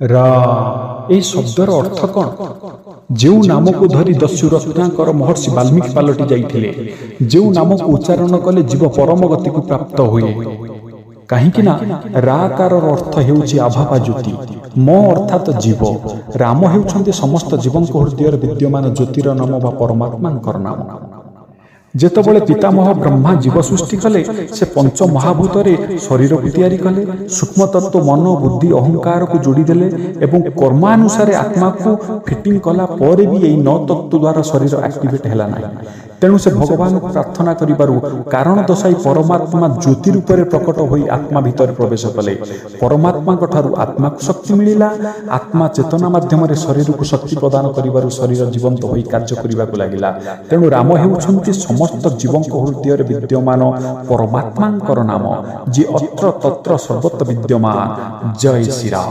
ରା এই শব্দর অর্থ কଣ? ଯେଉଁ ନାମକୁ ଧରି ଦସ୍ୟୁ ରତ୍ନାକର ମହର୍ଷି ବାଲ୍ମୀକି ପାଲଟି ଯାଇଥିଲେ, ଯେଉଁ ନାମକୁ ଉଚ୍ଚାରଣ କଲେ ଜୀବ ପରମ ଗତିକୁ ପ୍ରାପ୍ତ ହୁଏ। କାହିଁକି ନା ରାକାରର ଅର୍ଥ ହେଉଛି ଆଭାବା ଜ୍ୟୋତି, ମ ଅର୍ଥାତ୍ ଜୀବ। ରାମ ହେଉଛନ୍ତି ସମସ୍ତ ଜୀବଙ୍କ ହୃଦୟରେ ବିଦ୍ୟମାନ ଜ୍ୟୋତିର ନାମ ବା ପରମାତ୍ମାଙ୍କର ନାମ। ଯେତେବେଳେ ପିତାମହ ବ୍ରହ୍ମା ଜୀବ ସୃଷ୍ଟି କଲେ, ସେ ପଞ୍ଚ ମହାଭୂତରେ ଶରୀରକୁ ତିଆରି କଲେ, ସୂକ୍ଷ୍ମ ତତ୍ତ୍ୱ ମନ ବୁଦ୍ଧି ଅହଙ୍କାରକୁ ଯୋଡ଼ିଦେଲେ ଏବଂ କର୍ମାନୁସାରେ ଆତ୍ମାକୁ ଫିଟିଂ କଲା ପରେ ବି ଏହି 9 ତତ୍ତ୍ୱ ଦ୍ୱାରା ଶରୀର ଆକ୍ଟିଭେଟ୍ ହେଲା ନାହିଁ। ତେଣୁ ସେ ଭଗବାନଙ୍କୁ ପ୍ରାର୍ଥନା କରିବାରୁ କାରଣ ଦଶାଇ ପରମାତ୍ମା ଜ୍ୟୋତି ରୂପରେ ପ୍ରକଟ ହୋଇ ଆତ୍ମା ଭିତରେ ପ୍ରବେଶ କଲେ। ପରମାତ୍ମାଙ୍କ ଠାରୁ ଆତ୍ମାକୁ ଶକ୍ତି ମିଳିଲା। ଆତ୍ମା ଚେତନା ମାଧ୍ୟମରେ ଶରୀରକୁ ଶକ୍ତି ପ୍ରଦାନ କରିବାରୁ ଶରୀର ଜୀବନ୍ତ ହୋଇ କାର୍ଯ୍ୟ କରିବାକୁ ଲାଗିଲା। ତେଣୁ ରାମ ହେଉଛନ୍ତି ସମସ୍ତ ଜୀବଙ୍କ ହୃଦୟରେ ବିଦ୍ୟମାନ ପରମାତ୍ମାଙ୍କର ନାମ, ଯିଏ ଅତ୍ର ତତ୍ର ସର୍ବତ୍ର ବିଦ୍ୟମାନ। ଜୟ ଶ୍ରୀରାମ।